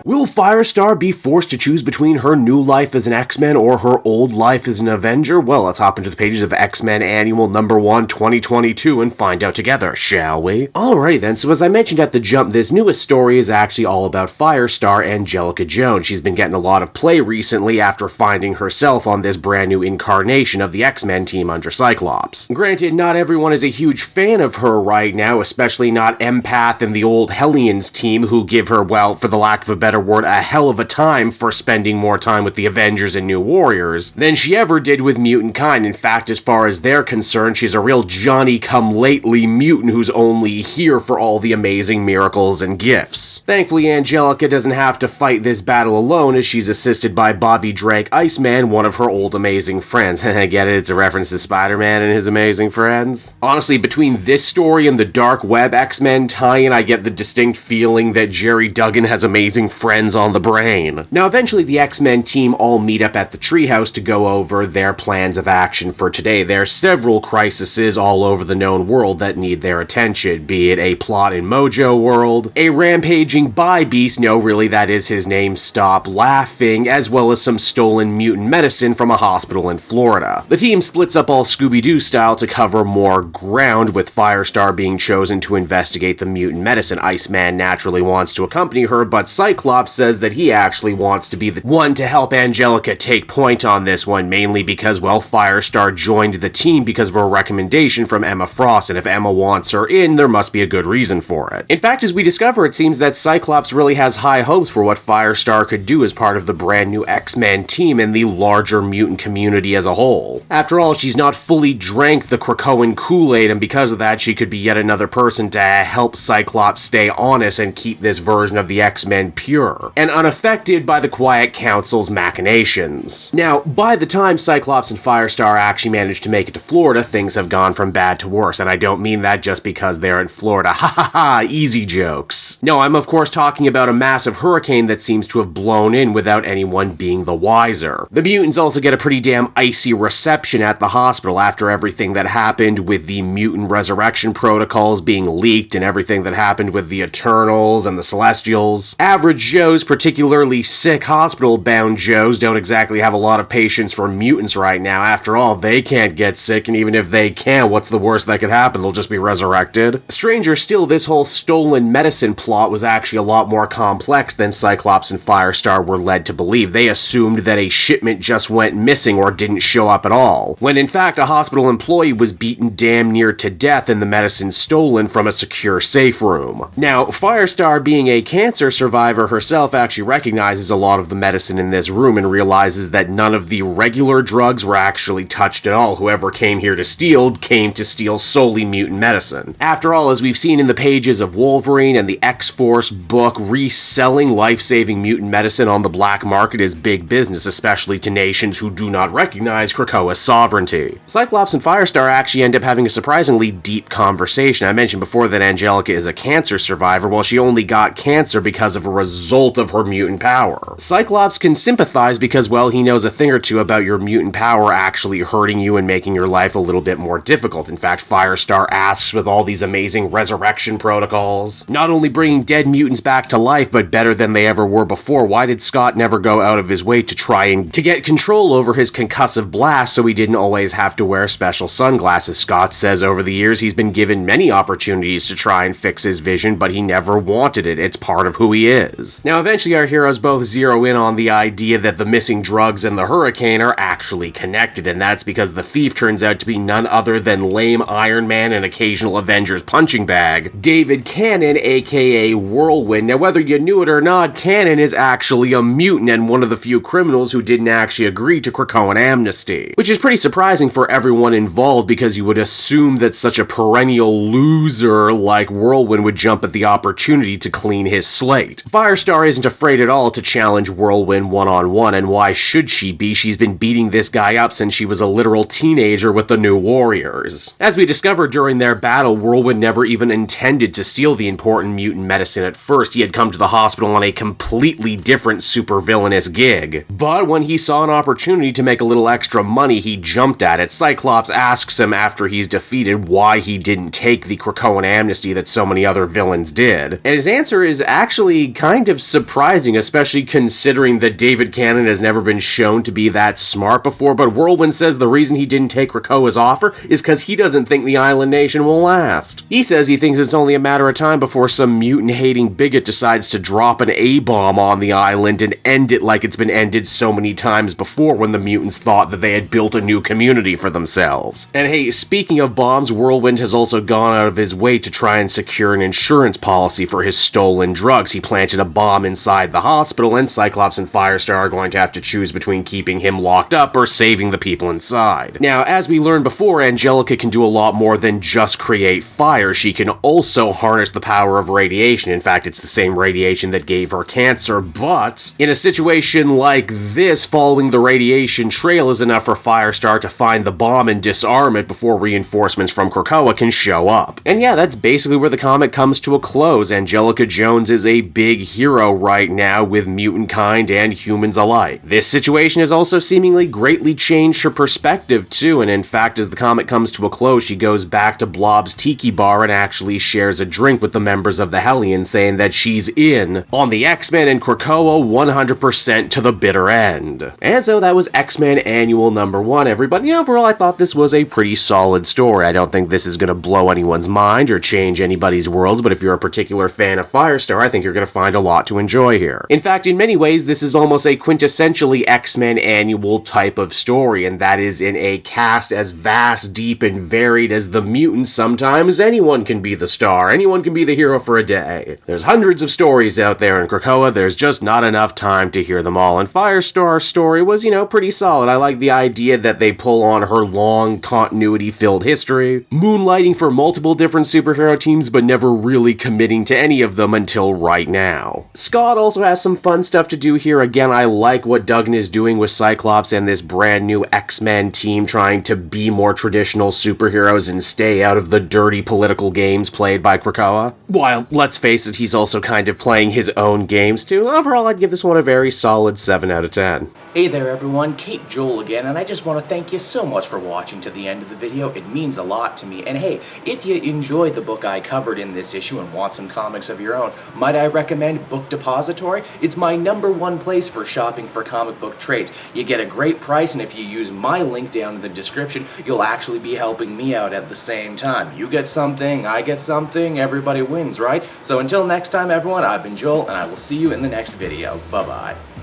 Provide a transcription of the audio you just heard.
Will Firestar be forced to choose between her new life as an X-Men or her old life as an Avenger? Well, let's hop into the pages of X-Men Annual Number 1, 2022 and find out together, shall we? Alrighty then, so as I mentioned at the jump, this newest story is actually all about Firestar Angelica Jones. She's been getting a lot of play recently after finding herself on this brand new incarnation of the X-Men team under Cyclops. Granted, not everyone is a huge fan of her right now, especially not Empath and the old Hellions team, who give her, well, for the lack of a better word, a hell of a time for spending more time with the Avengers and New Warriors than she ever did with mutant kind. In fact, as far as they're concerned, she's a real Johnny-come-lately mutant who's only here for all the amazing miracles and gifts. Thankfully, Angelica doesn't have to fight this battle alone, as she's assisted by Bobby Drake Iceman, one of her old amazing friends. I get it, it's a reference to Spider-Man and his amazing friends. Honestly, between this story and the Dark Web X-Men tie-in, I get the distinct feeling that Jerry Duggan has amazing friends on the brain. Now, eventually the X-Men team all meet up at the treehouse to go over their plans of action for today. There are several crises all over the known world that need their attention, be it a plot in Mojo World, a rampaging bi-beast, no really that is his name, stop laughing, as well as some stolen mutant medicine from a hospital in Florida. The team splits up all Scooby-Doo style to cover more ground, with Firestar being chosen to investigate the mutant medicine. Iceman naturally wants to accompany her, but Cyclops says that he actually wants to be the one to help Angelica take point on this one, mainly because, well, Firestar joined the team because of a recommendation from Emma Frost, and if Emma wants her in, there must be a good reason for it. In fact, as we discover, it seems that Cyclops really has high hopes for what Firestar could do as part of the brand new X-Men team and the larger mutant community as a whole. After all, she's not fully drank the Krakoan Kool-Aid, and because of that, she could be yet another person to help Cyclops stay honest and keep this version of the X-Men pure and unaffected by the Quiet Council's machinations. Now, by the time Cyclops and Firestar actually manage to make it to Florida, things have gone from bad to worse, and I don't mean that just because they're in Florida. Ha ha ha, easy jokes. No, I'm of course talking about a massive hurricane that seems to have blown in without anyone being the wiser. The mutants also get a pretty damn icy reception at the hospital after everything that happened with the mutant resurrection protocols being leaked and everything that happened with the Eternals and the Celestials. Average Joes, particularly sick hospital-bound Joes, don't exactly have a lot of patience for mutants right now. After all, they can't get sick, and even if they can, what's the worst that could happen? They'll just be resurrected. Stranger still, this whole stolen medicine plot was actually a lot more complex than Cyclops and Firestar were led to believe. They assumed that a shipment just went missing or didn't show up at all, when in fact a hospital employee was beaten damn near to death and the medicine stolen from a secure safe room. Now, Firestar, being a cancer survivor herself, actually recognizes a lot of the medicine in this room and realizes that none of the regular drugs were actually touched at all. Whoever came here to steal came to steal solely mutant medicine. After all, as we've seen in the pages of Wolverine and the X-Force book, reselling life-saving mutant medicine on the black market is big business, especially to nations who do not recognize Krakoa's sovereignty. Cyclops and Firestar actually end up having a surprisingly deep conversation. I mentioned before that Angelica is a cancer survivor. Well, she only got cancer because of a result of her mutant power. Cyclops can sympathize because, well, he knows a thing or two about your mutant power actually hurting you and making your life a little bit more difficult. In fact, Firestar asks, with all these amazing resurrection protocols, not only bringing dead mutants back to life, but better than they ever were before, why did Scott never go out of his way to try and to get control over his concussive blast so he didn't always have to wear special sunglasses? Scott says over the years he's been given many opportunities to try and fix his vision, but he never wanted it. It's part of who he is. Now, eventually our heroes both zero in on the idea that the missing drugs and the hurricane are actually connected, and that's because the thief turns out to be none other than lame Iron Man and occasional Avengers punching bag, David Cannon, aka Whirlwind. Now, whether you knew it or not, Cannon is actually a mutant and one of the few criminals who didn't actually agree to Krakoan amnesty, which is pretty surprising for everyone involved because you would assume that such a perennial loser like Whirlwind would jump at the opportunity to clean his slate. Firestar isn't afraid at all to challenge Whirlwind one-on-one, and why should she be? She's been beating this guy up since she was a literal teenager with the New Warriors. As we discovered during their battle, Whirlwind never even intended to steal the important mutant medicine at first. He had come to the hospital on a completely different supervillainous gig. But when he saw an opportunity to make a little extra money, he jumped at it. Cyclops asks him after he's defeated why he didn't take the Krakoan amnesty that so many other villains did. And his answer is actually kind kind of surprising, especially considering that David Cannon has never been shown to be that smart before, but Whirlwind says the reason he didn't take Krakoa's offer is because he doesn't think the island nation will last. He says he thinks it's only a matter of time before some mutant-hating bigot decides to drop an A-bomb on the island and end it like it's been ended so many times before when the mutants thought that they had built a new community for themselves. And hey, speaking of bombs, Whirlwind has also gone out of his way to try and secure an insurance policy for his stolen drugs. He planted a bomb inside the hospital, and Cyclops and Firestar are going to have to choose between keeping him locked up or saving the people inside. Now, as we learned before, Angelica can do a lot more than just create fire. She can also harness the power of radiation. In fact, it's the same radiation that gave her cancer, but in a situation like this, following the radiation trail is enough for Firestar to find the bomb and disarm it before reinforcements from Krakoa can show up. And yeah, that's basically where the comic comes to a close. Angelica Jones is a big hero right now with mutant kind and humans alike. This situation has also seemingly greatly changed her perspective too, and in fact, as the comic comes to a close, she goes back to Blob's Tiki Bar and actually shares a drink with the members of the Hellions, saying that she's in on the X-Men and Krakoa 100% to the bitter end. And so that was X-Men Annual number 1, everybody. Overall, I thought this was a pretty solid story. I don't think this is going to blow anyone's mind or change anybody's worlds, but if you're a particular fan of Firestar, I think you're going to find a lot to enjoy here. In fact, in many ways, this is almost a quintessentially X-Men Annual type of story, and that is in a cast as vast, deep, and varied as the Mutants. Sometimes anyone can be the star, anyone can be the hero for a day. There's hundreds of stories out there in Krakoa, there's just not enough time to hear them all, and Firestar's story was, pretty solid. I like the idea that they pull on her long, continuity-filled history, moonlighting for multiple different superhero teams, but never really committing to any of them until right now. Scott also has some fun stuff to do here. Again, I like what Duggan is doing with Cyclops and this brand new X-Men team trying to be more traditional superheroes and stay out of the dirty political games played by Krakoa. While, let's face it, he's also kind of playing his own games too. Overall, I'd give this one a very solid 7 out of 10. Hey there everyone, Kate Joel again, and I just want to thank you so much for watching to the end of the video. It means a lot to me. And hey, if you enjoyed the book I covered in this issue and want some comics of your own, might I recommend Book Depository? It's my #1 place for shopping for comic book trades. You get a great price, and if you use my link down in the description, you'll actually be helping me out at the same time. You get something, I get something, everybody wins, right? So until next time everyone, I've been Joel, and I will see you in the next video. Bye-bye.